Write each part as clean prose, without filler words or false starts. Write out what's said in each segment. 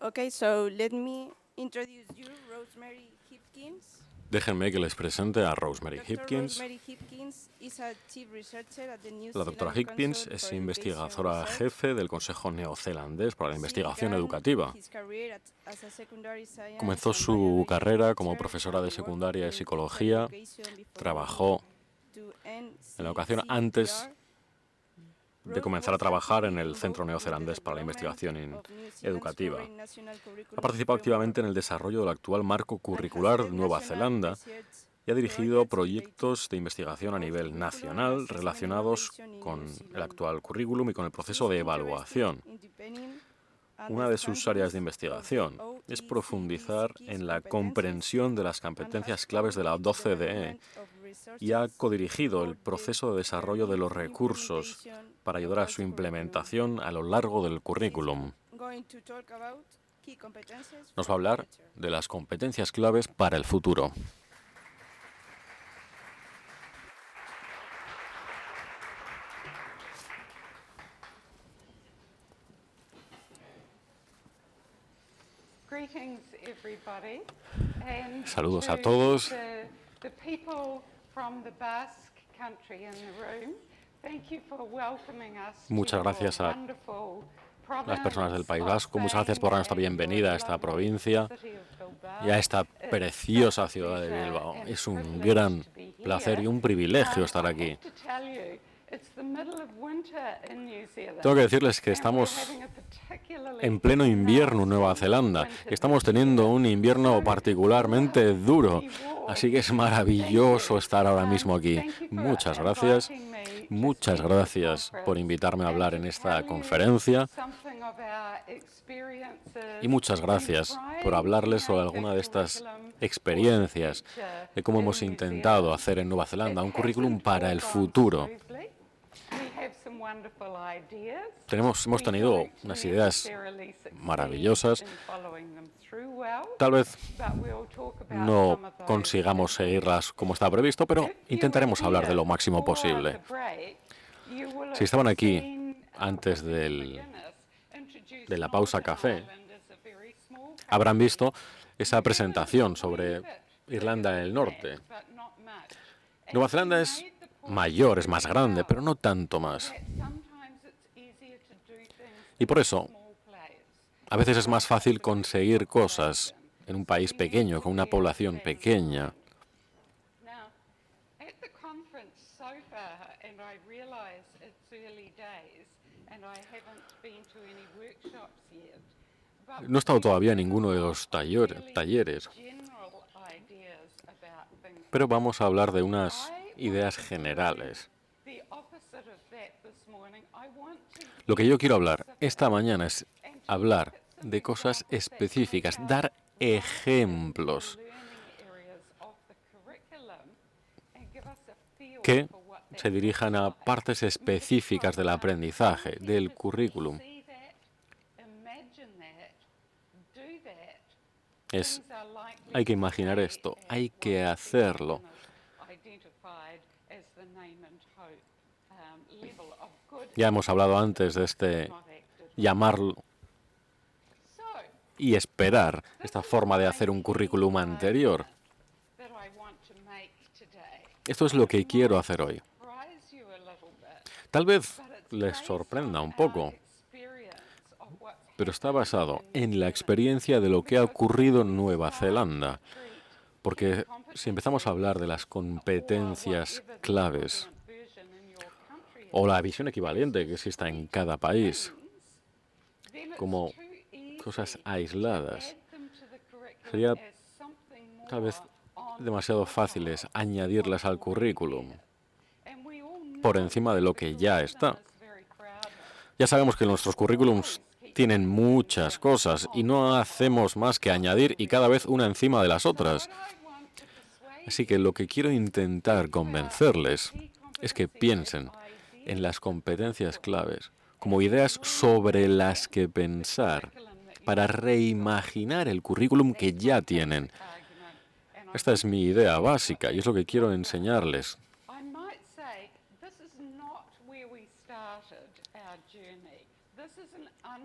Okay, so let me introduce you, Rosemary Hipkins. Déjenme que les presente a Rosemary Dr. Hipkins. Rosemary Hipkins is a chief researcher at the New La doctora Zealand Hipkins Council es for Education investigadora Research. jefe del Consejo Neozelandés para la She Investigación began Educativa. his career as a secondary science Comenzó and su biology carrera como teacher profesora de and worked secundaria de in teacher psicología. education before Trabajó moving to en la educación antes de comenzar a trabajar en el Centro Neozelandés para la Investigación Educativa. Ha participado activamente en el desarrollo del actual marco curricular de Nueva Zelanda y ha dirigido proyectos de investigación a nivel nacional relacionados con el actual currículum y con el proceso de evaluación. Una de sus áreas de investigación es profundizar en la comprensión de las competencias claves de la OCDE y ha codirigido el proceso de desarrollo de los recursos para ayudar a su implementación a lo largo del currículum. Nos va a hablar de las competencias claves para el futuro. Saludos a todos. Muchas gracias a las personas del País Vasco. Muchas gracias por darnos esta bienvenida a esta provincia y a esta preciosa ciudad de Bilbao. Es un gran placer y un privilegio estar aquí. Tengo que decirles que estamos en pleno invierno en Nueva Zelanda. Estamos teniendo un invierno particularmente duro, así que es maravilloso estar ahora mismo aquí. Muchas gracias. Muchas gracias por invitarme a hablar en esta conferencia y muchas gracias por hablarles sobre alguna de estas experiencias de cómo hemos intentado hacer en Nueva Zelanda un currículum para el futuro. Hemos tenido unas ideas maravillosas. Tal vez no consigamos seguirlas como está previsto, pero intentaremos hablar de lo máximo posible. Si estaban aquí antes de la pausa café, habrán visto esa presentación sobre Irlanda del Norte. Nueva Zelanda es mayor, es más grande, pero no tanto más. Y por eso, a veces es más fácil conseguir cosas en un país pequeño, con una población pequeña. No he estado todavía en ninguno de los talleres, pero vamos a hablar de unas ideas generales. Lo que yo quiero hablar esta mañana es hablar de cosas específicas, dar ejemplos que se dirijan a partes específicas del aprendizaje, del currículum. Hay que imaginar esto, hay que hacerlo. Ya hemos hablado antes de este llamarlo y esperar, esta forma de hacer un currículum anterior. Esto es lo que quiero hacer hoy. Tal vez les sorprenda un poco, pero está basado en la experiencia de lo que ha ocurrido en Nueva Zelanda. Porque si empezamos a hablar de las competencias claves o la visión equivalente que exista en cada país, como cosas aisladas, sería tal vez demasiado fáciles añadirlas al currículum por encima de lo que ya está. Ya sabemos que nuestros currículums tienen muchas cosas y no hacemos más que añadir y cada vez una encima de las otras. Así que lo que quiero intentar convencerles es que piensen en las competencias claves como ideas sobre las que pensar para reimaginar el currículum que ya tienen. Esta es mi idea básica y es lo que quiero enseñarles.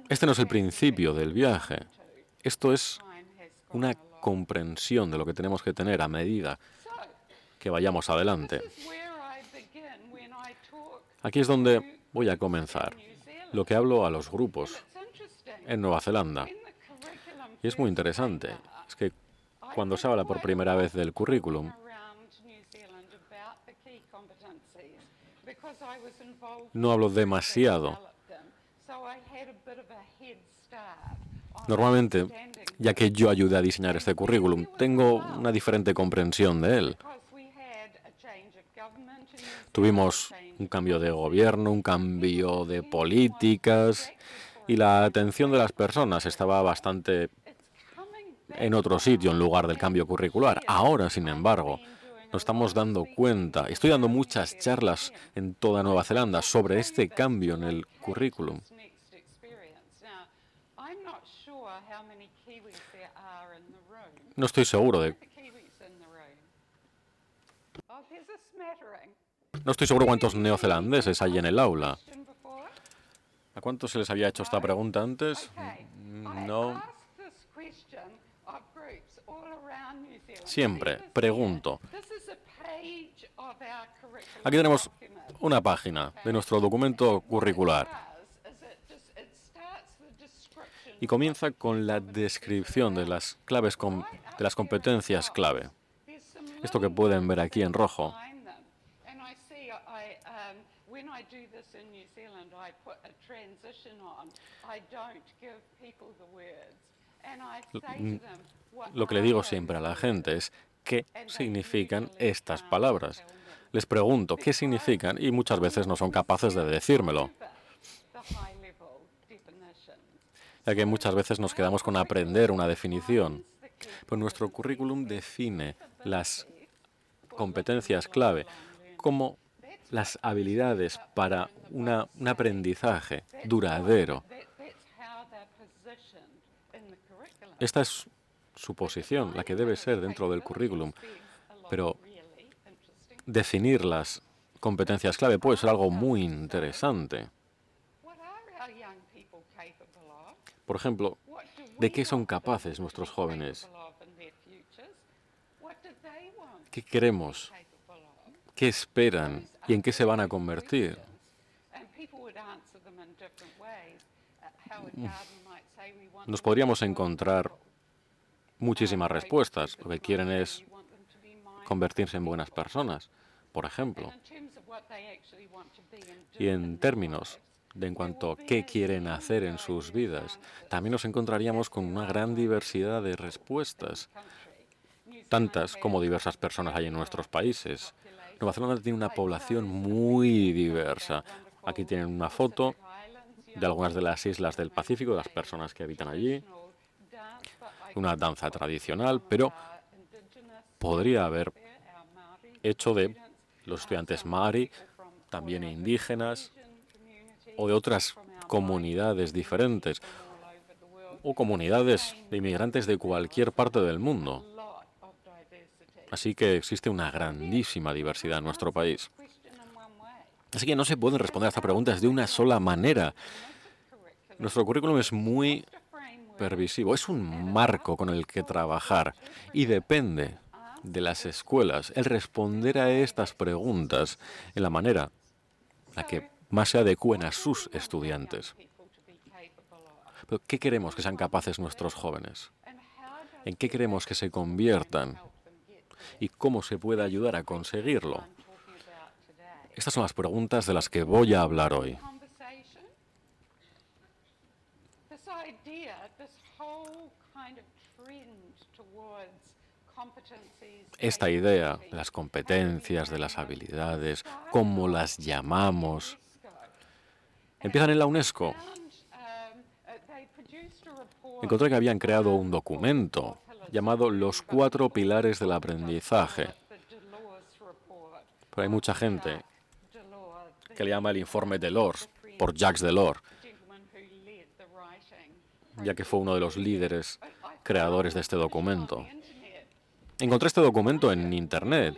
Este no es el principio del viaje. Esto es una comprensión de lo que tenemos que tener a medida que vayamos adelante. Aquí es donde voy a comenzar. Lo que hablo a los grupos en Nueva Zelanda. Y es muy interesante. Es que cuando se habla por primera vez del currículum, no hablo demasiado. Normalmente, ya que yo ayudé a diseñar este currículum, tengo una diferente comprensión de él. Tuvimos un cambio de gobierno, un cambio de políticas, y la atención de las personas estaba bastante en otro sitio en lugar del cambio curricular. Ahora, sin embargo, nos estamos dando cuenta, estoy dando muchas charlas en toda Nueva Zelanda sobre este cambio en el currículum. No estoy seguro cuántos neozelandeses hay en el aula. ¿A cuántos se les había hecho esta pregunta antes? No. Siempre pregunto. Aquí tenemos una página de nuestro documento curricular. Y comienza con la descripción de las claves de las competencias clave. Esto que pueden ver aquí en rojo. Lo que le digo siempre a la gente es qué significan estas palabras. Les pregunto qué significan y muchas veces no son capaces de decírmelo. Ya que muchas veces nos quedamos con aprender una definición. Pues nuestro currículum define las competencias clave como las habilidades para un aprendizaje duradero. Esta es su posición, la que debe ser dentro del currículum. Pero definir las competencias clave puede ser algo muy interesante. Por ejemplo, ¿de qué son capaces nuestros jóvenes? ¿Qué queremos? ¿Qué esperan? ¿Y en qué se van a convertir? Nos podríamos encontrar muchísimas respuestas. Lo que quieren es convertirse en buenas personas, por ejemplo. Y en términos de en cuanto a qué quieren hacer en sus vidas, también nos encontraríamos con una gran diversidad de respuestas, tantas como diversas personas hay en nuestros países. Nueva Zelanda tiene una población muy diversa. Aquí tienen una foto de algunas de las islas del Pacífico, de las personas que habitan allí, una danza tradicional, pero podría haber hecho de los estudiantes Māori, también indígenas, o de otras comunidades diferentes, o comunidades de inmigrantes de cualquier parte del mundo. Así que existe una grandísima diversidad en nuestro país. Así que no se pueden responder a estas preguntas de una sola manera. Nuestro currículum es muy pervisivo, es un marco con el que trabajar y depende de las escuelas el responder a estas preguntas en la manera en la que más se adecúen a sus estudiantes. Pero ¿qué queremos que sean capaces nuestros jóvenes? ¿En qué queremos que se conviertan? ¿Y cómo se puede ayudar a conseguirlo? Estas son las preguntas de las que voy a hablar hoy. Esta idea de las competencias, de las habilidades, cómo las llamamos, empiezan en la UNESCO. Encontré que habían creado un documento llamado Los 4 pilares del aprendizaje. Pero hay mucha gente que le llama el informe Delors, por Jacques Delors, ya que fue uno de los líderes creadores de este documento. Encontré este documento en Internet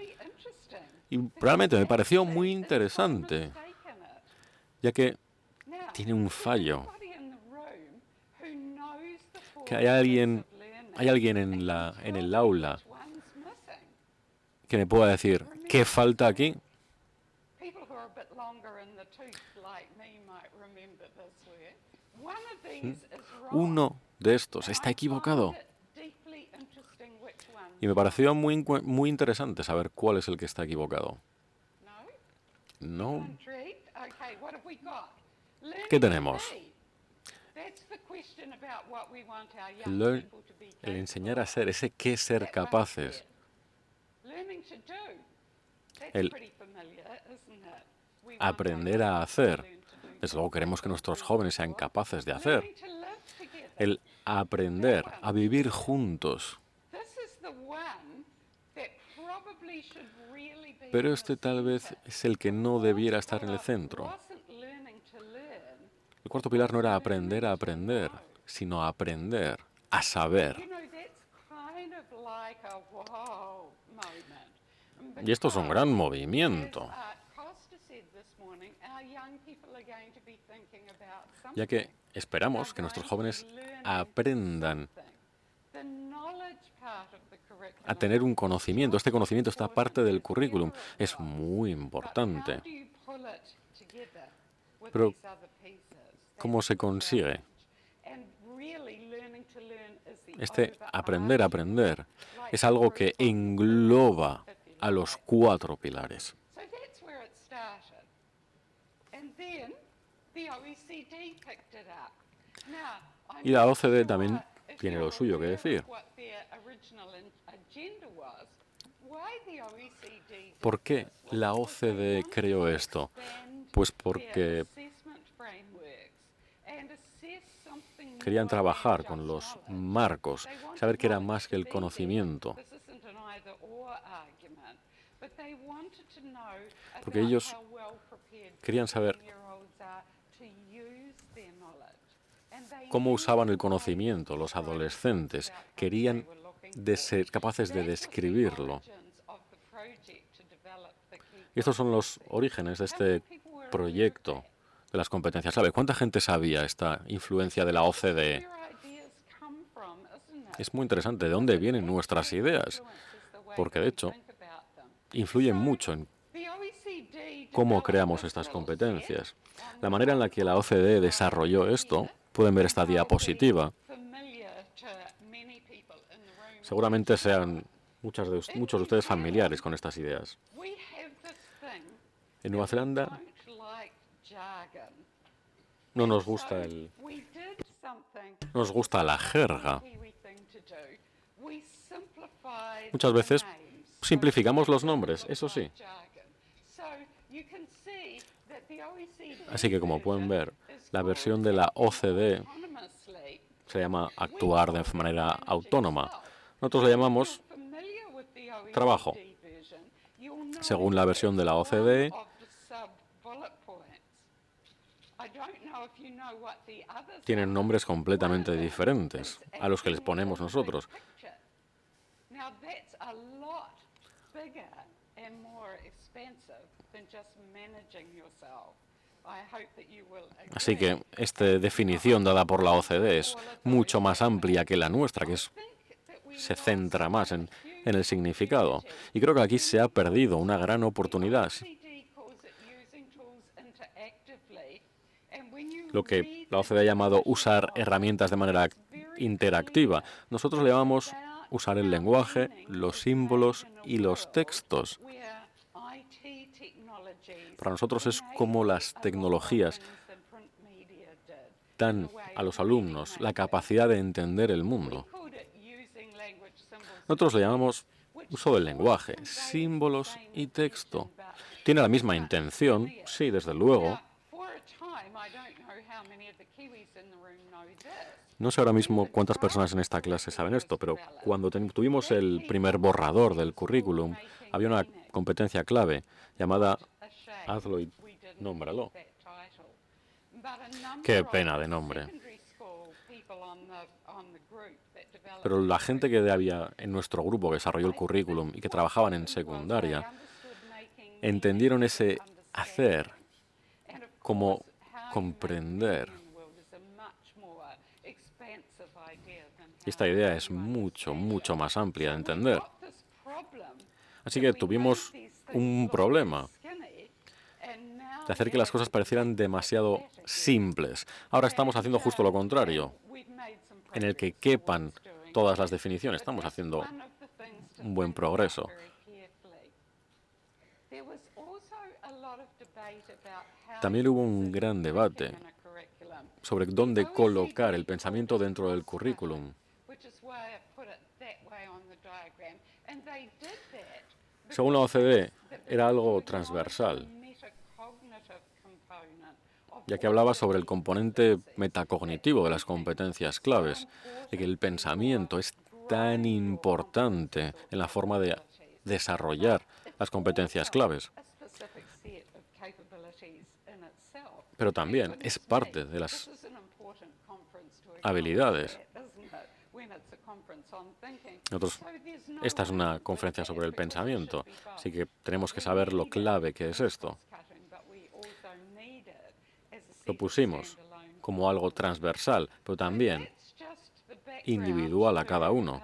y realmente me pareció muy interesante, ya que tiene un fallo. que hay alguien en el aula que me pueda decir, ¿qué falta aquí? Uno de estos está equivocado. Y me pareció muy interesante saber cuál es el que está equivocado. ¿No? ¿Qué tenemos? El enseñar a ser, ese qué ser capaces. El aprender a hacer. Desde luego queremos que nuestros jóvenes sean capaces de hacer. El aprender a vivir juntos. Pero este tal vez es el que no debiera estar en el centro. El cuarto pilar no era aprender a aprender, sino aprender a saber. Y esto es un gran movimiento, ya que esperamos que nuestros jóvenes aprendan a tener un conocimiento. Este conocimiento, esta parte del currículum, es muy importante. Pero, ¿cómo se consigue? Este aprender a aprender es algo que engloba a los 4 pilares. Y la OCDE también tiene lo suyo que decir. ¿Por qué la OCDE creó esto? Pues porque querían trabajar con los marcos, saber que era más que el conocimiento. Porque ellos querían saber cómo usaban el conocimiento los adolescentes. Querían ser capaces de describirlo. Y estos son los orígenes de este proyecto de las competencias clave. ¿Cuánta gente sabía esta influencia de la OCDE? Es muy interesante de dónde vienen nuestras ideas, porque de hecho influyen mucho en cómo creamos estas competencias. La manera en la que la OCDE desarrolló esto, pueden ver esta diapositiva, seguramente sean muchos de ustedes familiares con estas ideas. En Nueva Zelanda no nos gusta la jerga. Muchas veces simplificamos los nombres, eso sí. Así que, como pueden ver, la versión de la OCDE se llama actuar de manera autónoma. Nosotros le llamamos trabajo. Según la versión de la OCDE, tienen nombres completamente diferentes a los que les ponemos nosotros. Así que esta definición dada por la OCDE es mucho más amplia que la nuestra, que se centra más en el significado. Y creo que aquí se ha perdido una gran oportunidad. Lo que la OCDE ha llamado usar herramientas de manera interactiva. Nosotros le llamamos usar el lenguaje, los símbolos y los textos. Para nosotros es como las tecnologías dan a los alumnos la capacidad de entender el mundo. Nosotros le llamamos uso del lenguaje, símbolos y texto. Tiene la misma intención, sí, desde luego. No sé ahora mismo cuántas personas en esta clase saben esto, pero cuando tuvimos el primer borrador del currículum, había una competencia clave llamada hazlo y nómbralo. Qué pena de nombre. Pero la gente que había en nuestro grupo que desarrolló el currículum y que trabajaban en secundaria, entendieron ese hacer como comprender. Y esta idea es mucho, mucho más amplia de entender. Así que tuvimos un problema de hacer que las cosas parecieran demasiado simples. Ahora estamos haciendo justo lo contrario, en el que quepan todas las definiciones. Estamos haciendo un buen progreso. También hubo un gran debate sobre dónde colocar el pensamiento dentro del currículum. Según la OCDE, era algo transversal, ya que hablaba sobre el componente metacognitivo de las competencias claves, de que el pensamiento es tan importante en la forma de desarrollar las competencias claves. Pero también es parte de las habilidades. Esta es una conferencia sobre el pensamiento, así que tenemos que saber lo clave que es esto. Lo pusimos como algo transversal, pero también individual a cada uno.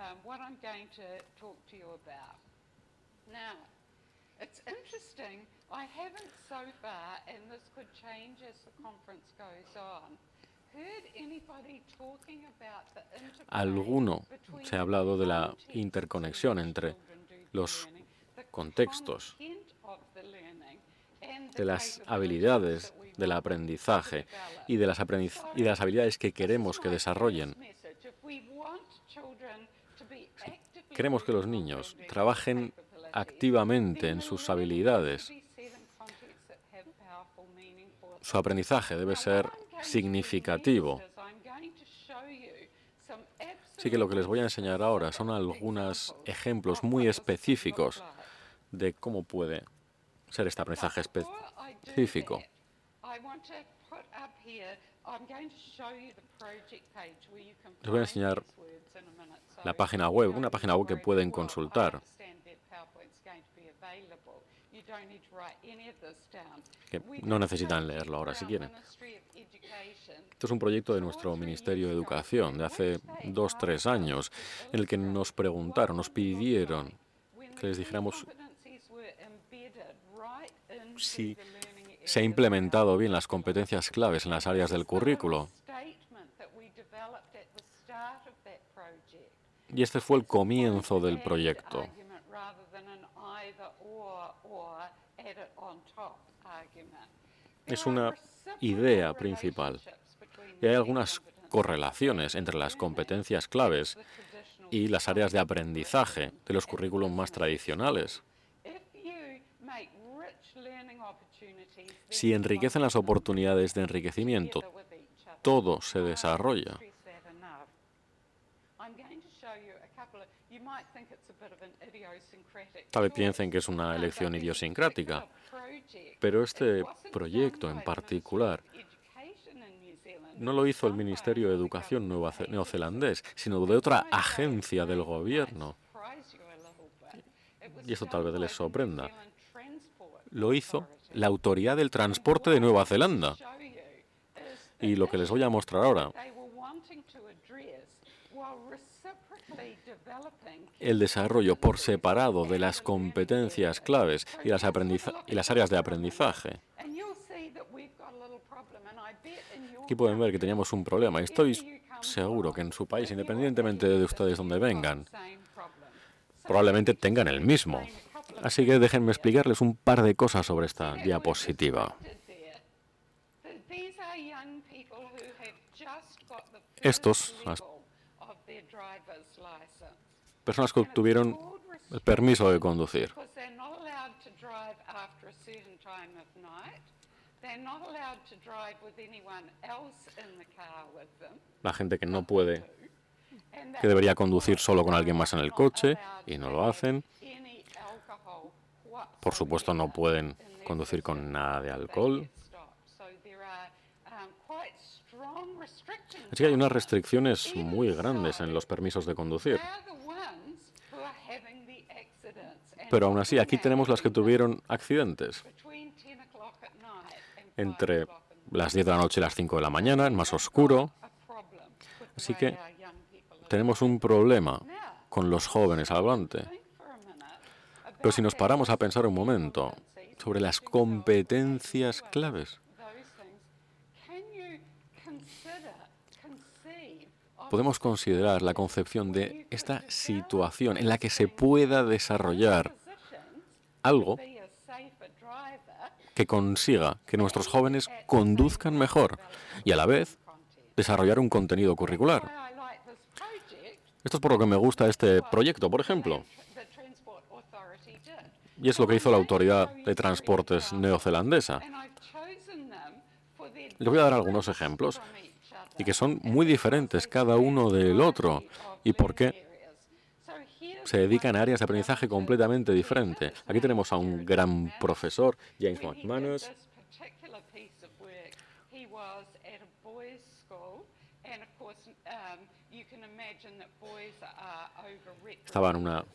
Alguno se ha hablado de la interconexión entre los contextos, de las habilidades del aprendizaje y de las habilidades que queremos que desarrollen. Queremos que los niños trabajen activamente en sus habilidades. Su aprendizaje debe ser significativo. Así que lo que les voy a enseñar ahora son algunos ejemplos muy específicos de cómo puede ser este aprendizaje específico. Les voy a enseñar la página web, una página web que pueden consultar, que no necesitan leerlo ahora si quieren. Esto es un proyecto de nuestro Ministerio de Educación de hace 2 o 3 años, en el que nos preguntaron, nos pidieron que les dijéramos si se ha implementado bien las competencias claves en las áreas del currículo. Y este fue el comienzo del proyecto. Es una idea principal. Y hay algunas correlaciones entre las competencias claves y las áreas de aprendizaje de los currículums más tradicionales. Si enriquecen las oportunidades de enriquecimiento, todo se desarrolla. Tal vez piensen que es una elección idiosincrática, pero este proyecto en particular no lo hizo el Ministerio de Educación neozelandés, sino de otra agencia del gobierno. Y esto tal vez les sorprenda. Lo hizo la Autoridad del Transporte de Nueva Zelanda. Y lo que les voy a mostrar ahora, el desarrollo por separado de las competencias claves y las áreas de aprendizaje. Aquí pueden ver que teníamos un problema. Estoy seguro que en su país, independientemente de ustedes donde vengan, probablemente tengan el mismo. Así que déjenme explicarles un par de cosas sobre esta diapositiva. Estos, las personas que obtuvieron el permiso de conducir. La gente que no puede, que debería conducir solo con alguien más en el coche y no lo hacen. Por supuesto, no pueden conducir con nada de alcohol. Así que hay unas restricciones muy grandes en los permisos de conducir. Pero aún así, aquí tenemos las que tuvieron accidentes. Entre las 10 de la noche y las 5 de la mañana, es más oscuro. Así que tenemos un problema con los jóvenes al volante. Pero si nos paramos a pensar un momento sobre las competencias claves, podemos considerar la concepción de esta situación en la que se pueda desarrollar algo que consiga que nuestros jóvenes conduzcan mejor y a la vez desarrollar un contenido curricular. Esto es por lo que me gusta este proyecto, por ejemplo. Y es lo que hizo la Autoridad de Transportes neozelandesa. Les voy a dar algunos ejemplos y que son muy diferentes cada uno del otro y por qué se dedican a áreas de aprendizaje completamente diferentes. Aquí tenemos a un gran profesor, James McManus. Estaba en una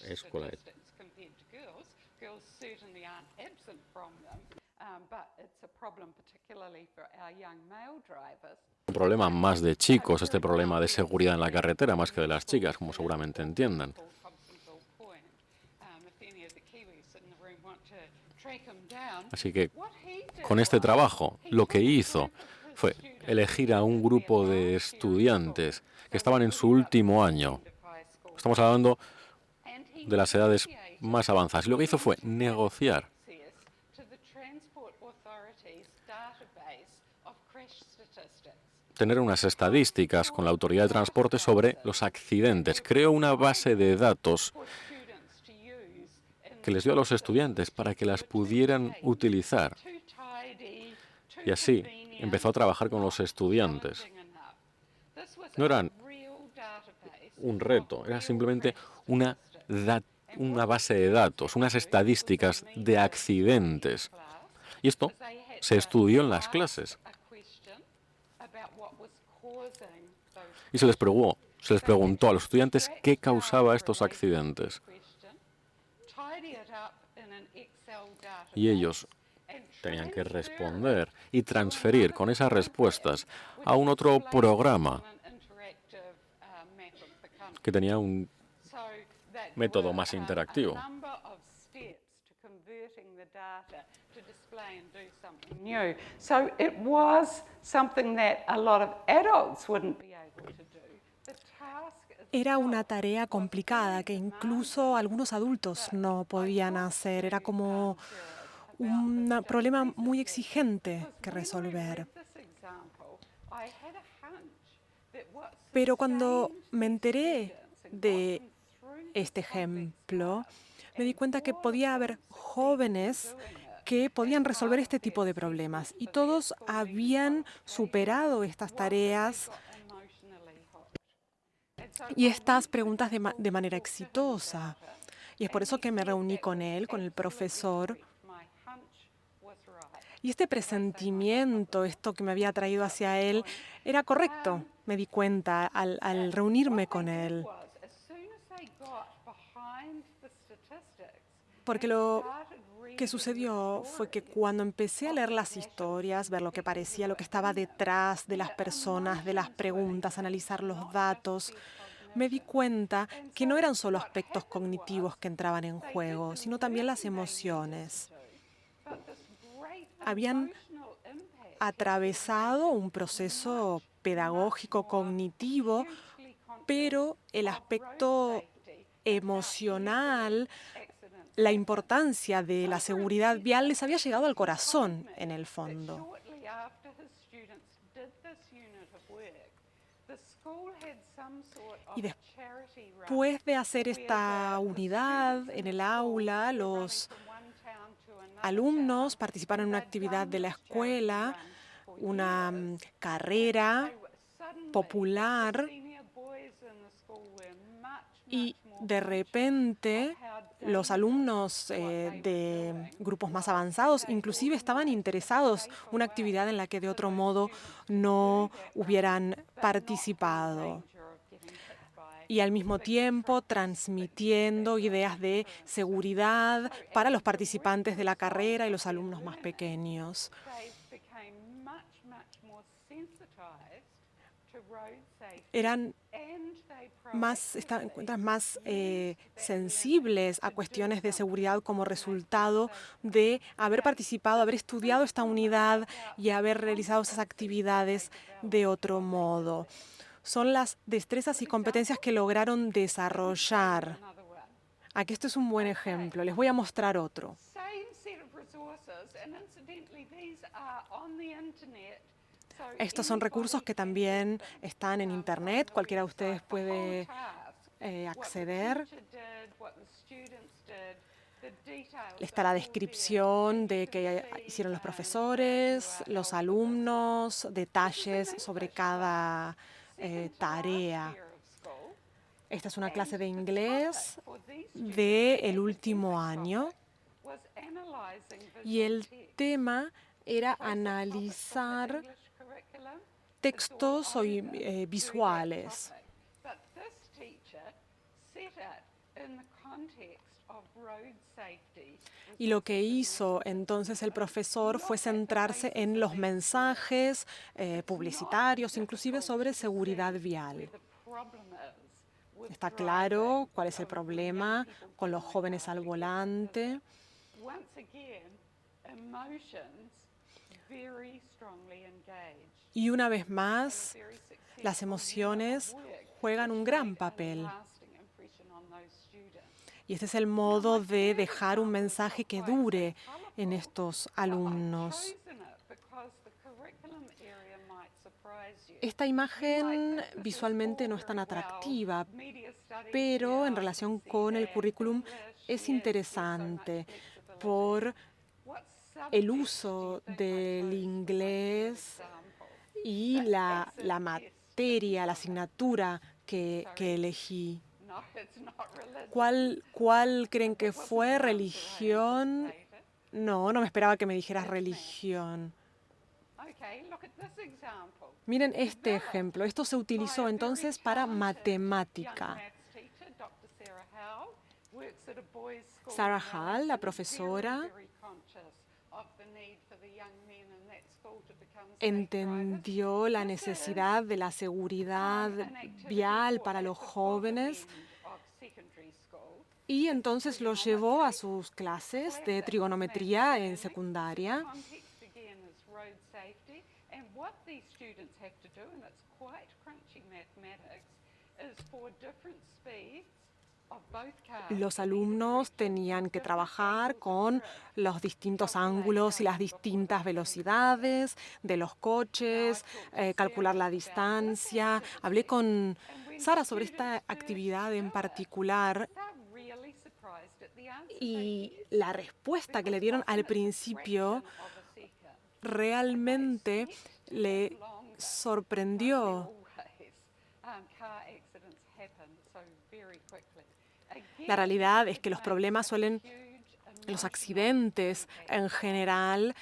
escuela. Un problema más de chicos, este problema de seguridad en la carretera, más que de las chicas, como seguramente entiendan. Así que con este trabajo lo que hizo fue elegir a un grupo de estudiantes que estaban en su último año. Estamos hablando de las edades más avanzadas. Y lo que hizo fue negociar tener unas estadísticas con la Autoridad de Transporte sobre los accidentes. Creó una base de datos que les dio a los estudiantes para que las pudieran utilizar. Y así empezó a trabajar con los estudiantes. No era un reto, era simplemente una base de datos, unas estadísticas de accidentes. Y esto se estudió en las clases. Y se les preguntó a los estudiantes qué causaba estos accidentes. Y ellos tenían que responder y transferir con esas respuestas a un otro programa que tenía un método más interactivo. So it was something that a lot of adults wouldn't be able to do. Era una tarea complicada que incluso algunos adultos no podían hacer. Era como un problema muy exigente que resolver. Pero cuando me enteré de este ejemplo, me di cuenta que podía haber jóvenes que podían resolver este tipo de problemas y todos habían superado estas tareas y estas preguntas de manera exitosa. Y es por eso que me reuní con él, con el profesor. Y este presentimiento, esto que me había traído hacia él, era correcto, me di cuenta al reunirme con él. Porque lo que sucedió fue que cuando empecé a leer las historias, ver lo que parecía, lo que estaba detrás de las personas, de las preguntas, analizar los datos, me di cuenta que no eran solo aspectos cognitivos que entraban en juego, sino también las emociones. Habían atravesado un proceso pedagógico cognitivo, pero el aspecto emocional, la importancia de la seguridad vial les había llegado al corazón en el fondo. Y después de hacer esta unidad en el aula, los alumnos participaron en una actividad de la escuela, una carrera popular, y de repente los alumnos de grupos más avanzados inclusive estaban interesados, una actividad en la que de otro modo no hubieran participado. Y al mismo tiempo transmitiendo ideas de seguridad para los participantes de la carrera y los alumnos más pequeños. eran encuentras más sensibles a cuestiones de seguridad como resultado de haber participado, haber estudiado esta unidad y haber realizado esas actividades de otro modo. Son las destrezas y competencias que lograron desarrollar. Aquí esto es un buen ejemplo. Les voy a mostrar otro. Estos son recursos que también están en Internet. Cualquiera de ustedes puede acceder. Está la descripción de qué hicieron los profesores, los alumnos, detalles sobre cada tarea. Esta es una clase de inglés del último año y el tema era analizar textos visuales. Y lo que hizo entonces el profesor fue centrarse en los mensajes publicitarios, inclusive sobre seguridad vial. Está claro cuál es el problema con los jóvenes al volante. Y una vez más, las emociones juegan un gran papel. Y este es el modo de dejar un mensaje que dure en estos alumnos. Esta imagen visualmente no es tan atractiva, pero en relación con el currículum es interesante por el uso del inglés y la materia, la asignatura que elegí. ¿Cuál creen que fue? ¿Religión? No me esperaba que me dijeras religión. Miren este ejemplo. Esto se utilizó entonces para matemática. Sarah Hall, la profesora, entendió la necesidad de la seguridad vial para los jóvenes y entonces los llevó a sus clases de trigonometría en secundaria. Los alumnos tenían que trabajar con los distintos ángulos y las distintas velocidades de los coches, calcular la distancia. Hablé con Sara sobre esta actividad en particular y la respuesta que le dieron al principio realmente le sorprendió. La realidad es que los problemas los accidentes en general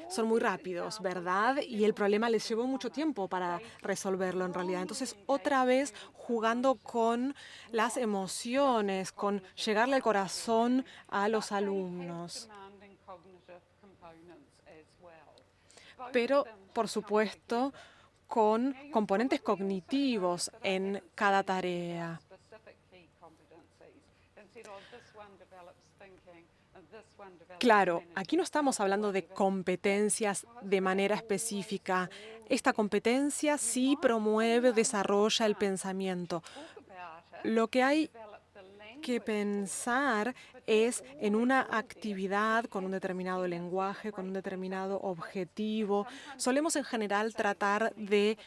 son muy rápidos, ¿verdad? Y el problema les llevó mucho tiempo para resolverlo en realidad. Entonces, otra vez jugando con las emociones, con llegarle al corazón a los alumnos. Pero, por supuesto, con componentes cognitivos en cada tarea. Claro, aquí no estamos hablando de competencias de manera específica. Esta competencia sí promueve, desarrolla el pensamiento. Lo que hay que pensar es en una actividad con un determinado lenguaje, con un determinado objetivo. Solemos en general tratar de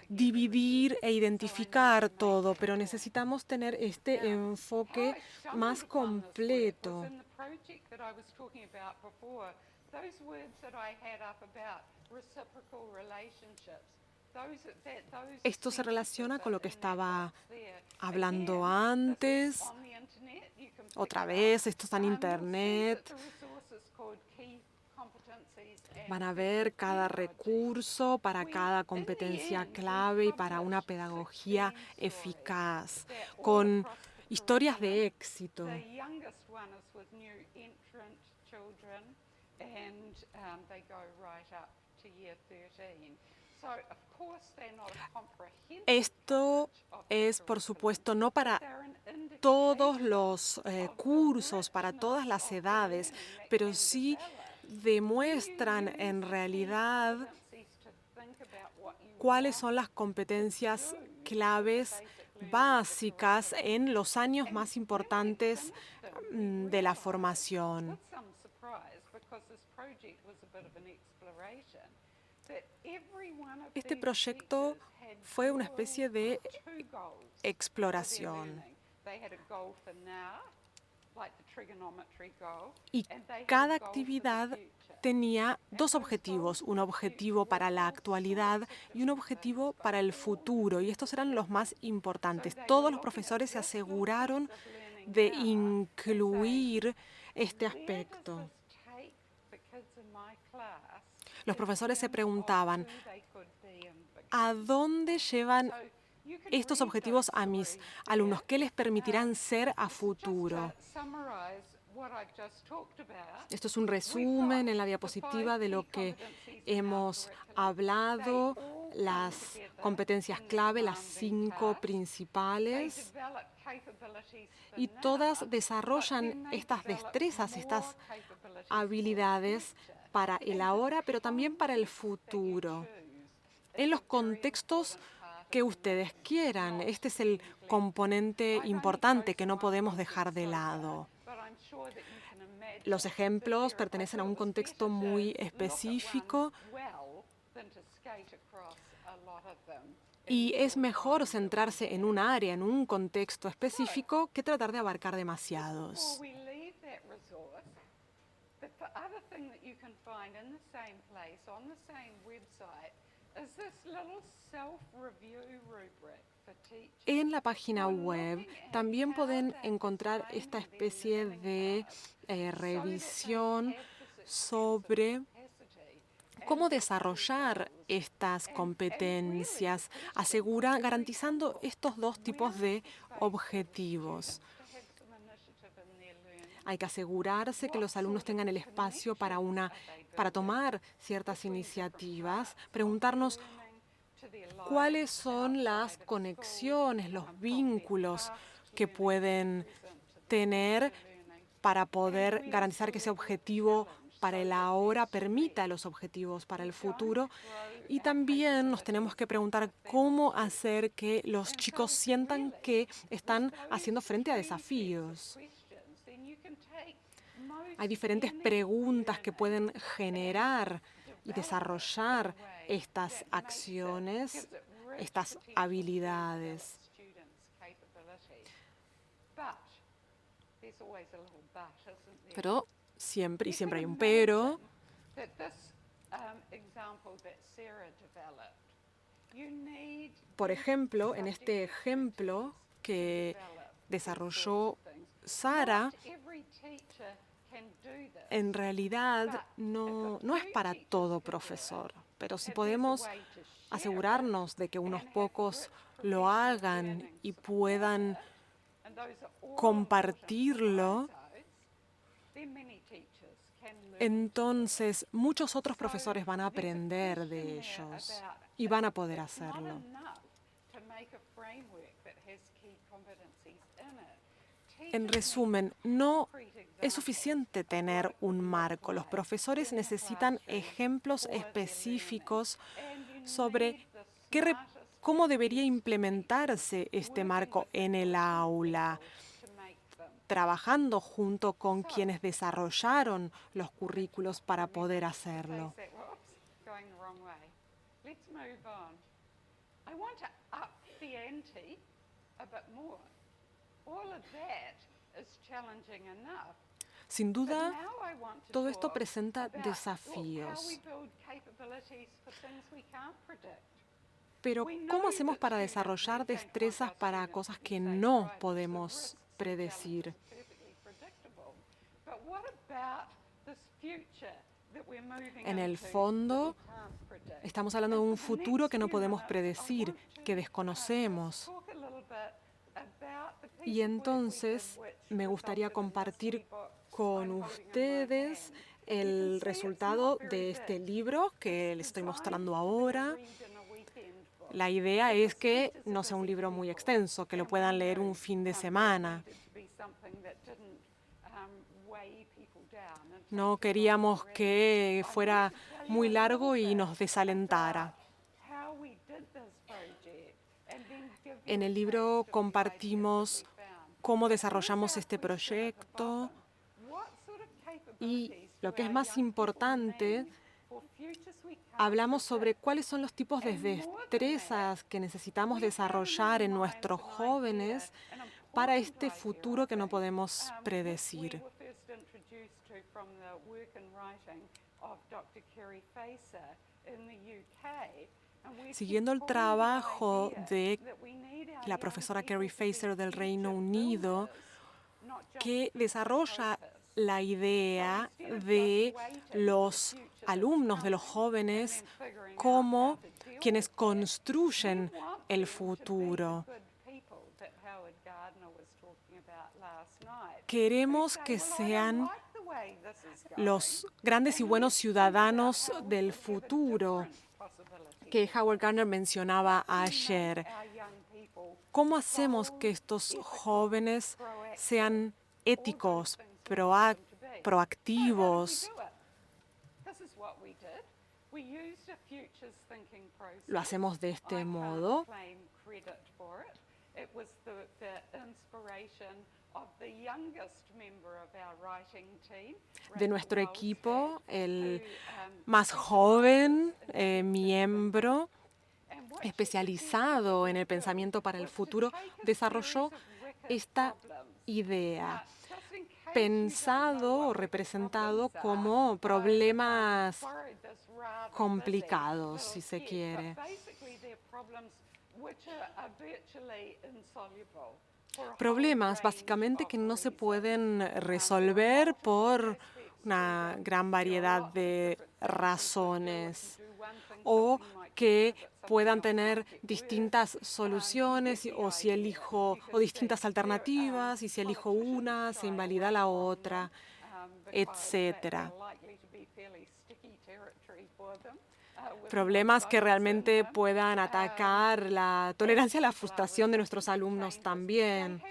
dividir e identificar todo, pero necesitamos tener este enfoque más completo. Esto se relaciona con lo que estaba hablando antes. Otra vez, esto está en Internet. Van a ver cada recurso para cada competencia clave y para una pedagogía eficaz, con historias de éxito. Esto es, por supuesto, no para todos los cursos, para todas las edades, pero sí demuestran en realidad cuáles son las competencias claves básicas en los años más importantes de la formación. Este proyecto fue una especie de exploración. Y cada actividad tenía dos objetivos, un objetivo para la actualidad y un objetivo para el futuro, y estos eran los más importantes. Todos los profesores se aseguraron de incluir este aspecto. Los profesores se preguntaban, ¿a dónde llevan estos objetivos a mis alumnos? ¿Qué les permitirán ser a futuro? Esto es un resumen en la diapositiva de lo que hemos hablado, las competencias clave, las 5 principales, y todas desarrollan estas destrezas, estas habilidades para el ahora, pero también para el futuro, en los contextos que ustedes quieran. Este es el componente importante que no podemos dejar de lado. Los ejemplos pertenecen a un contexto muy específico y es mejor centrarse en un área, en un contexto específico, que tratar de abarcar demasiados. En la página web también pueden encontrar esta especie de revisión sobre cómo desarrollar estas competencias, garantizando estos dos tipos de objetivos. Hay que asegurarse que los alumnos tengan el espacio para tomar ciertas iniciativas, preguntarnos cuáles son las conexiones, los vínculos que pueden tener para poder garantizar que ese objetivo para el ahora permita los objetivos para el futuro. Y también nos tenemos que preguntar cómo hacer que los chicos sientan que están haciendo frente a desafíos. Hay diferentes preguntas que pueden generar y desarrollar estas acciones, estas habilidades. Pero siempre hay un pero. Por ejemplo, en este ejemplo que desarrolló Sara, en realidad no es para todo profesor, pero si podemos asegurarnos de que unos pocos lo hagan y puedan compartirlo, entonces muchos otros profesores van a aprender de ellos y van a poder hacerlo. En resumen, no es suficiente tener un marco. Los profesores necesitan ejemplos específicos sobre cómo debería implementarse este marco en el aula, trabajando junto con quienes desarrollaron los currículos para poder hacerlo. Sin duda, todo esto presenta desafíos. Pero, ¿cómo hacemos para desarrollar destrezas para cosas que no podemos predecir? En el fondo, estamos hablando de un futuro que no podemos predecir, que desconocemos. Y entonces me gustaría compartir con ustedes el resultado de este libro que les estoy mostrando ahora. la idea es que no sea un libro muy extenso, que lo puedan leer un fin de semana. No queríamos que fuera muy largo y nos desalentara. En el libro compartimos cómo desarrollamos este proyecto y, lo que es más importante, hablamos sobre cuáles son los tipos de destrezas que necesitamos desarrollar en nuestros jóvenes para este futuro que no podemos predecir. Siguiendo el trabajo de la profesora Carrie Faser del Reino Unido, que desarrolla la idea de los alumnos, de los jóvenes, como quienes construyen el futuro. Queremos que sean los grandes y buenos ciudadanos del futuro que Howard Gardner mencionaba ayer. ¿Cómo hacemos que estos jóvenes sean éticos, proactivos? Lo hacemos de este modo. De nuestro equipo, el más joven miembro especializado en el pensamiento para el futuro desarrolló esta idea, pensado o representado como problemas complicados, si se quiere. Problemas básicamente que no se pueden resolver por una gran variedad de razones o que puedan tener distintas soluciones o distintas alternativas, y si elijo una se invalida la otra, etcétera. Problemas que realmente puedan atacar la tolerancia a la frustración de nuestros alumnos también.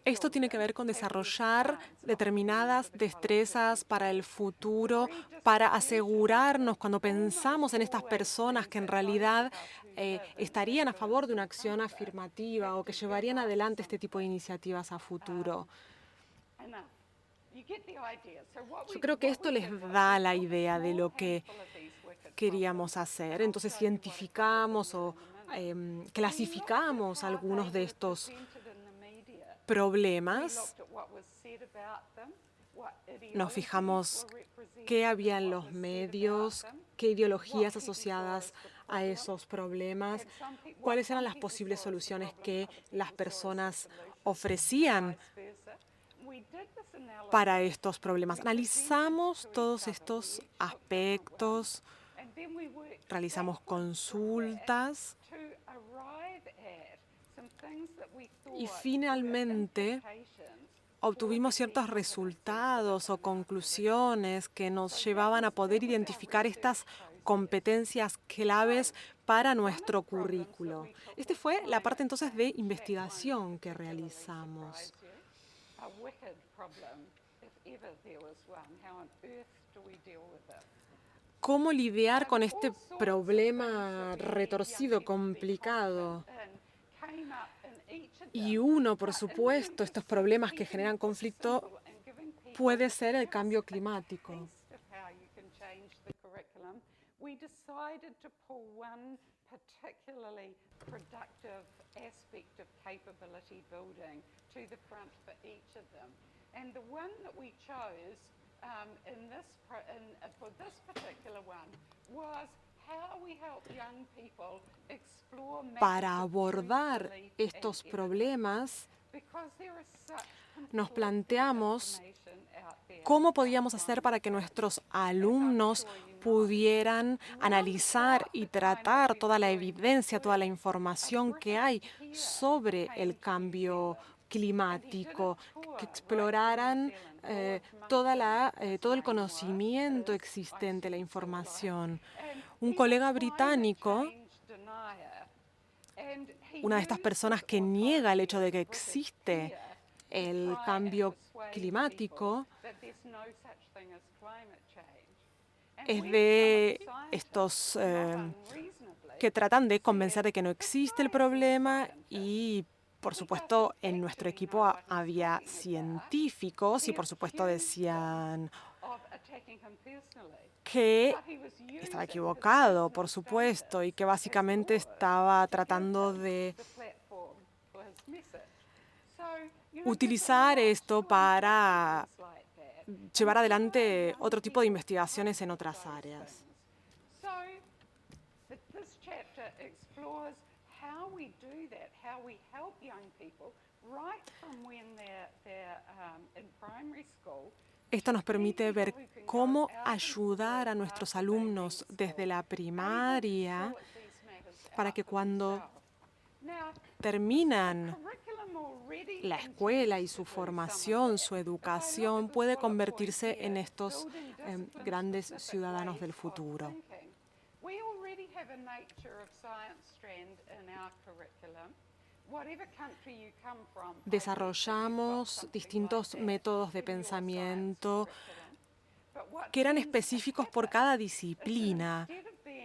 Esto tiene que ver con desarrollar determinadas destrezas para el futuro, para asegurarnos cuando pensamos en estas personas que en realidad estarían a favor de una acción afirmativa o que llevarían adelante este tipo de iniciativas a futuro. Yo creo que esto les da la idea de lo que queríamos hacer. Entonces identificamos o clasificamos algunos de estos problemas. Nos fijamos qué había en los medios, qué ideologías asociadas a esos problemas, cuáles eran las posibles soluciones que las personas ofrecían para estos problemas. Analizamos todos estos aspectos, realizamos consultas y finalmente obtuvimos ciertos resultados o conclusiones que nos llevaban a poder identificar estas competencias claves para nuestro currículo. Esta fue la parte entonces de investigación que realizamos. ¿Cómo lidiar con este problema retorcido, complicado? Y uno, por supuesto, estos problemas que generan conflicto puede ser el cambio climático. Para abordar estos problemas, nos planteamos cómo podíamos hacer para que nuestros alumnos pudieran analizar y tratar toda la evidencia, toda la información que hay sobre el cambio climático, que exploraran todo el conocimiento existente, la información. Un colega británico, una de estas personas que niega el hecho de que existe el cambio climático, es de estos que tratan de convencer de que no existe el problema y, por supuesto, en nuestro equipo había científicos y, por supuesto, decían que estaba equivocado, por supuesto, y que básicamente estaba tratando de utilizar esto para llevar adelante otro tipo de investigaciones en otras áreas. Esto nos permite ver cómo ayudar a nuestros alumnos desde la primaria para que cuando terminan la escuela y su formación, su educación, puede convertirse en estos grandes ciudadanos del futuro. Desarrollamos distintos métodos de pensamiento que eran específicos por cada disciplina,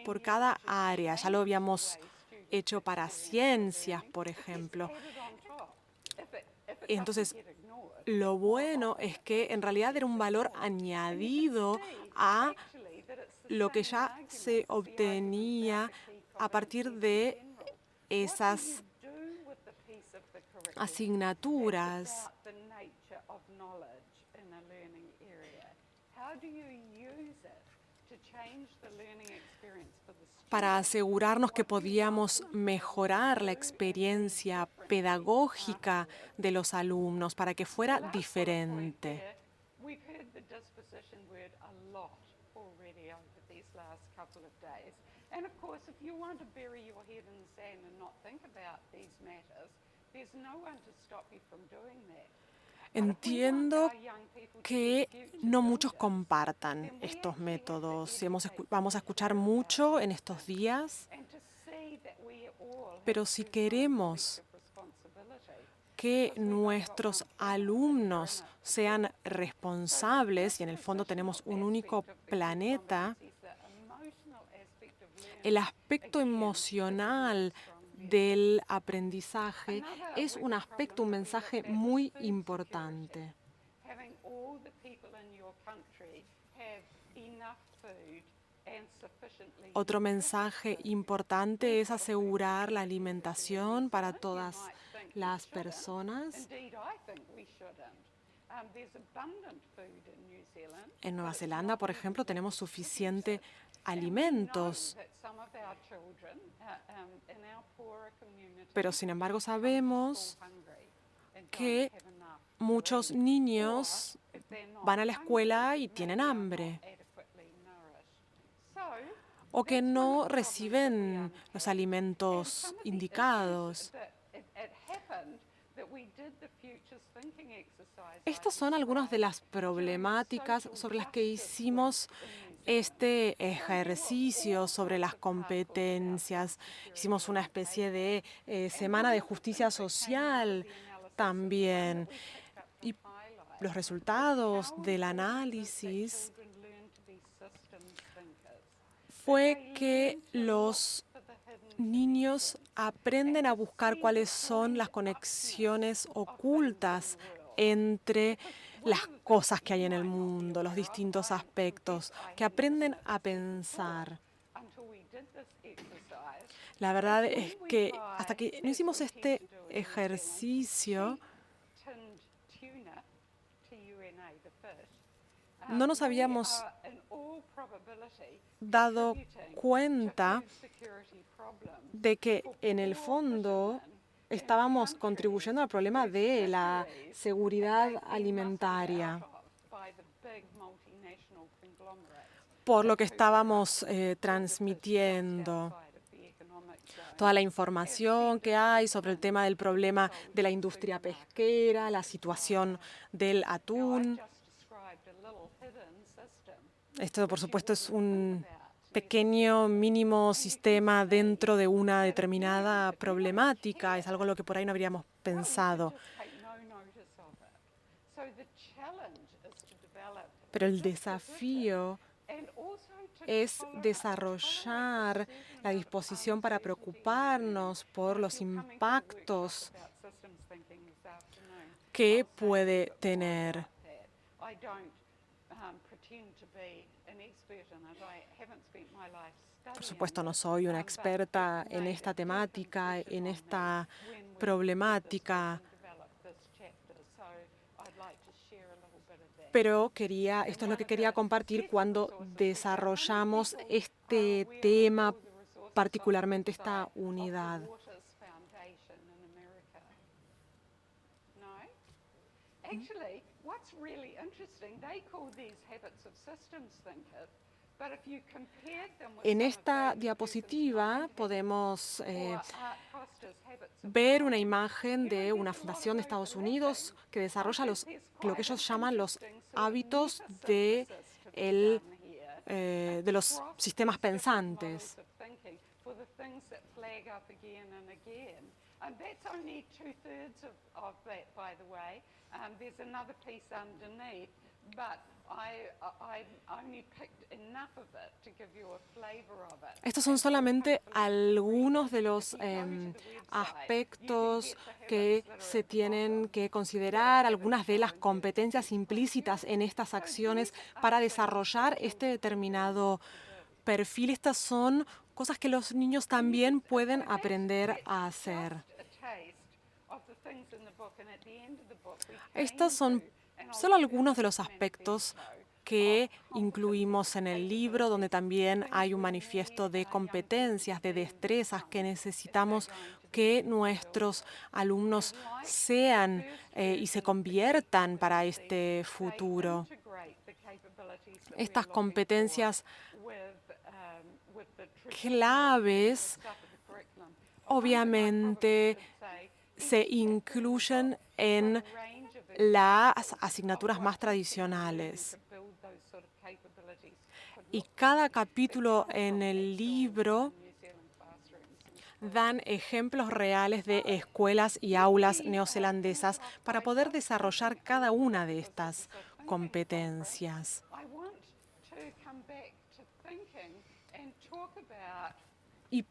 por cada área. Ya lo habíamos hecho para ciencias, por ejemplo. Entonces, lo bueno es que en realidad era un valor añadido a lo que ya se obtenía a partir de esas asignaturas. Para asegurarnos que podíamos mejorar la experiencia pedagógica de los alumnos, para que fuera diferente. Entiendo que no muchos compartan estos métodos. Vamos a escuchar mucho en estos días, pero si queremos que nuestros alumnos sean responsables, y en el fondo tenemos un único planeta, el aspecto emocional del aprendizaje es un aspecto, un mensaje muy importante. Otro mensaje importante es asegurar la alimentación para todas las personas. En Nueva Zelanda, por ejemplo, tenemos suficiente alimentos. Pero, sin embargo, sabemos que muchos niños van a la escuela y tienen hambre, o que no reciben los alimentos indicados. Estas son algunas de las problemáticas sobre las que hicimos este ejercicio sobre las competencias. Hicimos una especie de semana de justicia social también. Y los resultados del análisis fue que los niños aprenden a buscar cuáles son las conexiones ocultas entre las cosas que hay en el mundo, los distintos aspectos, que aprenden a pensar. La verdad es que hasta que no hicimos este ejercicio, no nos habíamos dado cuenta de que en el fondo estábamos contribuyendo al problema de la seguridad alimentaria, por lo que estábamos transmitiendo. Toda la información que hay sobre el tema del problema de la industria pesquera, la situación del atún. Esto, por supuesto, es un pequeño, mínimo sistema dentro de una determinada problemática. Es algo en lo que por ahí no habríamos pensado. Pero el desafío es desarrollar la disposición para preocuparnos por los impactos que puede tener. Por supuesto, no soy una experta en esta temática, en esta problemática, pero esto es lo que quería compartir cuando desarrollamos este tema, particularmente esta unidad. En esta diapositiva podemos ver una imagen de una fundación de Estados Unidos que desarrolla lo que ellos llaman los hábitos de los sistemas pensantes. Estos son solamente algunos de los aspectos que se tienen que considerar, algunas de las competencias implícitas en estas acciones para desarrollar este determinado perfil. Estas son cosas que los niños también pueden aprender a hacer. Estos son solo algunos de los aspectos que incluimos en el libro, donde también hay un manifiesto de competencias, de destrezas que necesitamos que nuestros alumnos sean y se conviertan para este futuro. Estas competencias claves, obviamente, se incluyen en las asignaturas más tradicionales. Y cada capítulo en el libro dan ejemplos reales de escuelas y aulas neozelandesas para poder desarrollar cada una de estas competencias. Y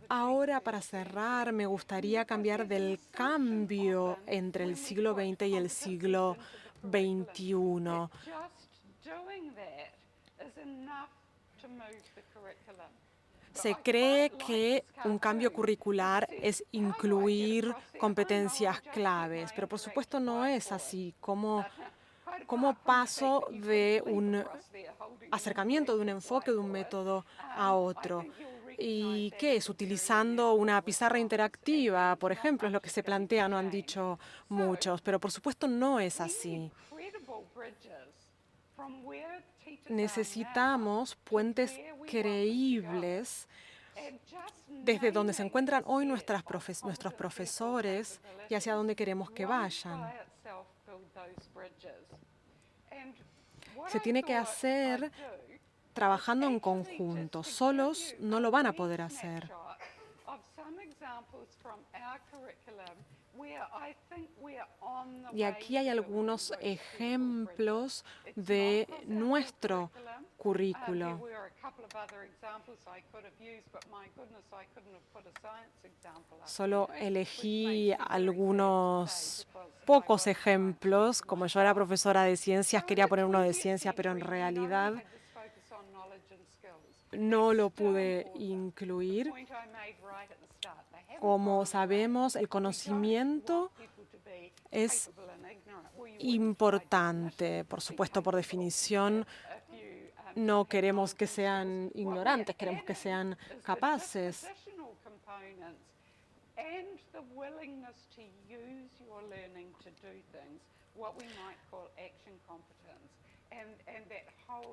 ahora, para cerrar, me gustaría cambiar del cambio entre el siglo XX y el siglo XXI. Se cree que un cambio curricular es incluir competencias claves, pero por supuesto no es así. Como paso de un acercamiento, de un enfoque, de un método a otro. ¿Y qué es? Utilizando una pizarra interactiva, por ejemplo, es lo que se plantea, no han dicho muchos, pero por supuesto no es así. Necesitamos puentes creíbles desde donde se encuentran hoy nuestros profesores y hacia donde queremos que vayan. Se tiene que hacer trabajando en conjunto. Solos no lo van a poder hacer. Y aquí hay algunos ejemplos de nuestro currículo. Solo elegí algunos pocos ejemplos. Como yo era profesora de ciencias, quería poner uno de ciencia, pero en realidad no lo pude incluir. Como sabemos, el conocimiento es importante. Por supuesto, por definición, no queremos que sean ignorantes, queremos que sean capaces.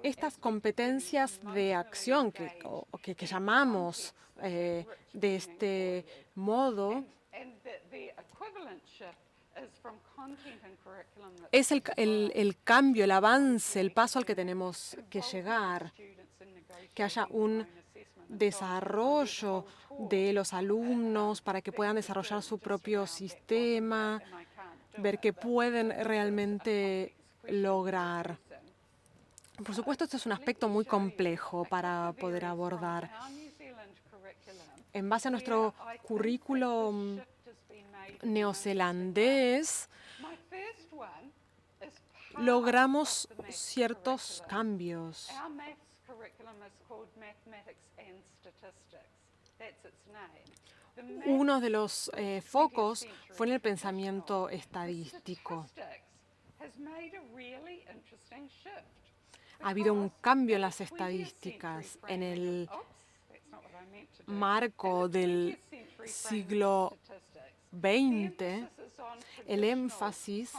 Estas competencias de acción que llamamos de este modo es el cambio, el avance, el paso al que tenemos que llegar, que haya un desarrollo de los alumnos para que puedan desarrollar su propio sistema, ver qué pueden realmente lograr. Por supuesto, esto es un aspecto muy complejo para poder abordar. En base a nuestro currículo neozelandés, logramos ciertos cambios. Uno de los focos fue en el pensamiento estadístico. Ha habido un cambio en las estadísticas. En el marco del siglo XX, el énfasis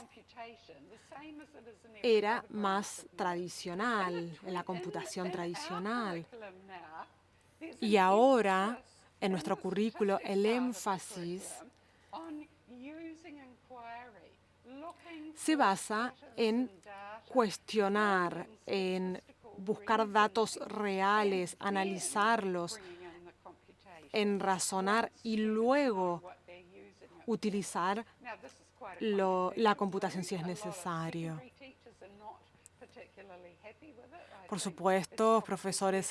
era más tradicional, en la computación tradicional. Y ahora, en nuestro currículo, el énfasis se basa en cuestionar, en buscar datos reales, analizarlos, en razonar y luego utilizar la computación si es necesario. Por supuesto, profesores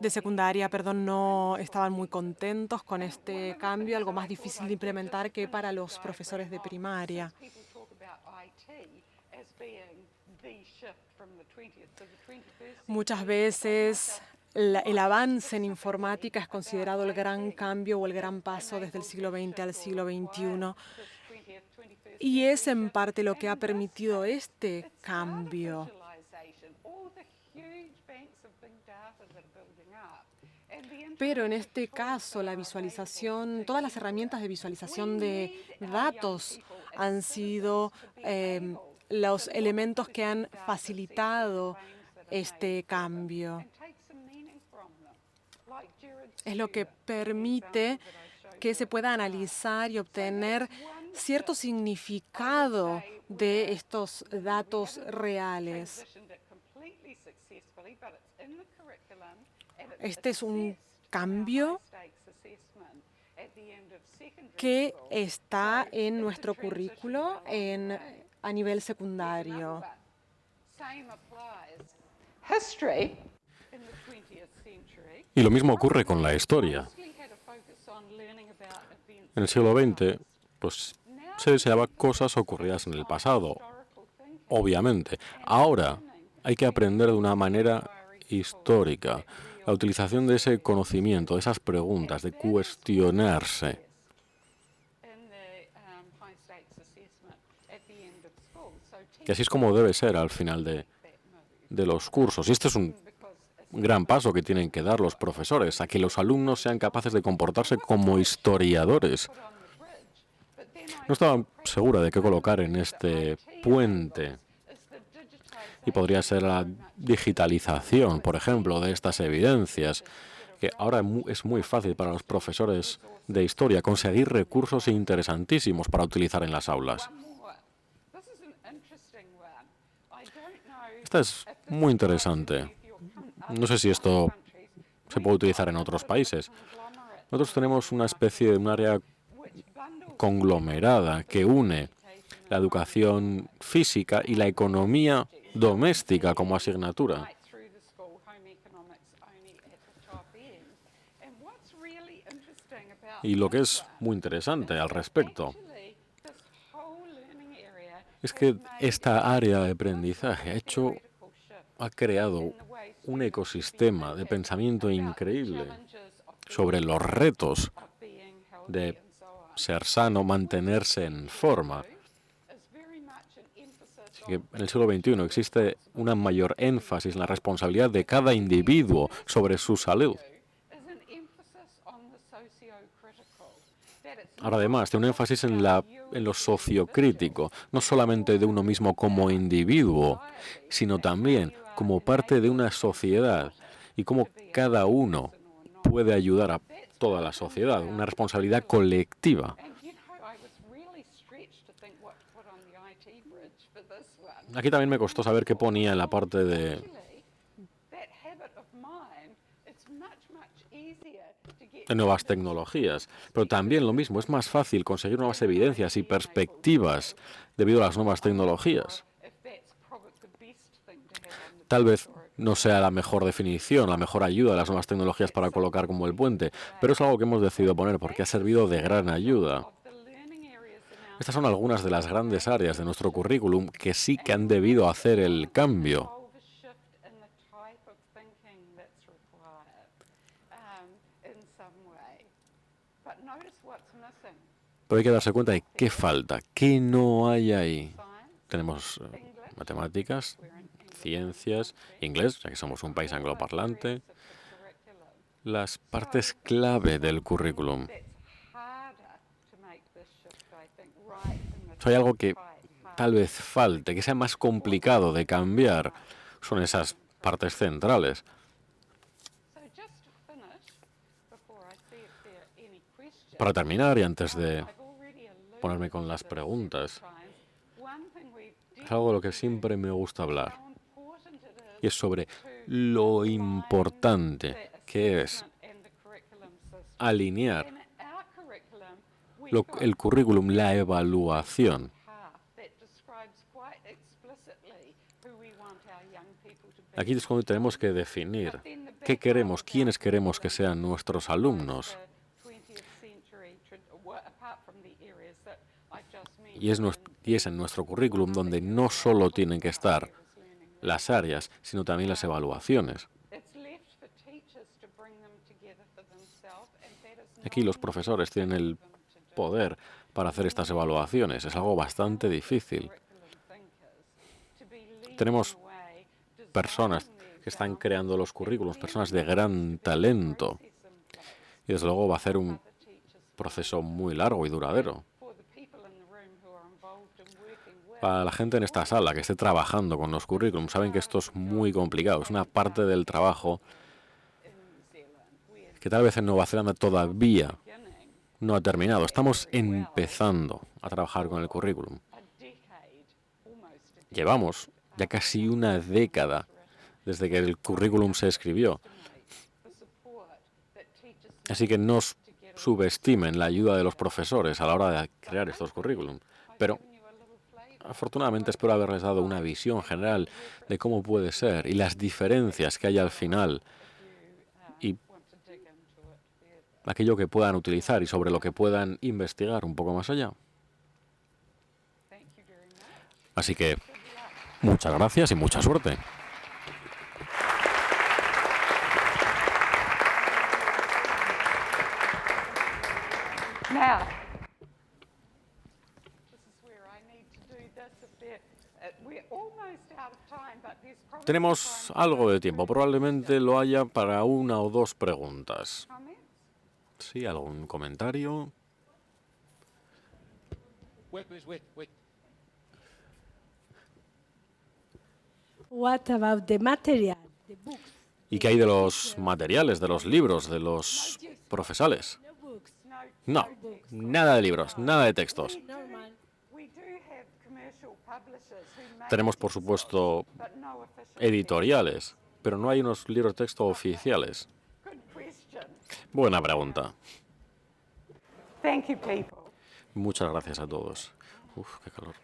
de secundaria, no estaban muy contentos con este cambio, algo más difícil de implementar que para los profesores de primaria. Muchas veces el avance en informática es considerado el gran cambio o el gran paso desde el siglo XX al siglo XXI. Y es en parte lo que ha permitido este cambio. Pero en este caso, la visualización, todas las herramientas de visualización de datos han sido los elementos que han facilitado este cambio. Es lo que permite que se pueda analizar y obtener cierto significado de estos datos reales. Este es un cambio que está en nuestro currículo a nivel secundario. Y lo mismo ocurre con la historia. En el siglo XX, pues, se deseaba cosas ocurridas en el pasado, obviamente. Ahora hay que aprender de una manera histórica. La utilización de ese conocimiento, de esas preguntas, de cuestionarse. Y así es como debe ser al final de los cursos. Y este es un gran paso que tienen que dar los profesores, a que los alumnos sean capaces de comportarse como historiadores. No estaba segura de qué colocar en este puente. Y podría ser la digitalización, por ejemplo, de estas evidencias, que ahora es muy fácil para los profesores de historia conseguir recursos interesantísimos para utilizar en las aulas. Esta es muy interesante. No sé si esto se puede utilizar en otros países. Nosotros tenemos una especie de un área conglomerada que une la educación física y la economía doméstica como asignatura. Y lo que es muy interesante al respecto es que esta área de aprendizaje ha creado un ecosistema de pensamiento increíble sobre los retos de ser sano, mantenerse en forma. que en el siglo XXI existe una mayor énfasis en la responsabilidad de cada individuo sobre su salud. Ahora además tiene un énfasis en lo sociocrítico, no solamente de uno mismo como individuo, sino también como parte de una sociedad y cómo cada uno puede ayudar a toda la sociedad, una responsabilidad colectiva. Aquí también me costó saber qué ponía en la parte de nuevas tecnologías, pero también lo mismo, es más fácil conseguir nuevas evidencias y perspectivas debido a las nuevas tecnologías. Tal vez no sea la mejor definición, la mejor ayuda de las nuevas tecnologías para colocar como el puente, pero es algo que hemos decidido poner porque ha servido de gran ayuda. Estas son algunas de las grandes áreas de nuestro currículum que sí que han debido hacer el cambio. Pero hay que darse cuenta de qué falta, qué no hay ahí. Tenemos matemáticas, ciencias, inglés, ya que somos un país angloparlante, las partes clave del currículum. Si hay algo que tal vez falte, que sea más complicado de cambiar, son esas partes centrales. Para terminar, y antes de ponerme con las preguntas, es algo de lo que siempre me gusta hablar, y es sobre lo importante que es alinear el currículum, la evaluación. Aquí es cuando tenemos que definir qué queremos, quiénes queremos que sean nuestros alumnos. Y es en nuestro currículum donde no solo tienen que estar las áreas, sino también las evaluaciones. Aquí los profesores tienen el poder para hacer estas evaluaciones. Es algo bastante difícil. Tenemos personas que están creando los currículos, personas de gran talento. Y desde luego va a ser un proceso muy largo y duradero. Para la gente en esta sala que esté trabajando con los currículums, saben que esto es muy complicado. Es una parte del trabajo que tal vez en Nueva Zelanda todavía no ha terminado. Estamos empezando a trabajar con el currículum. Llevamos ya casi una década desde que el currículum se escribió. Así que no subestimen la ayuda de los profesores a la hora de crear estos currículums. Pero afortunadamente espero haberles dado una visión general de cómo puede ser y las diferencias que hay al final y aquello que puedan utilizar y sobre lo que puedan investigar un poco más allá. Así que muchas gracias y mucha suerte. Now, Tenemos algo de tiempo, probablemente lo haya para una o dos preguntas. ¿Sí? ¿Algún comentario? Wait. What about the material, the books? ¿Y qué hay de los materiales, de los libros, de los profesores? No books, No, nada de libros, nada de textos. normal. Tenemos, por supuesto, editoriales, pero no hay unos libros de texto oficiales. Buena pregunta. thank you, people. Muchas gracias a todos. Uf, qué calor.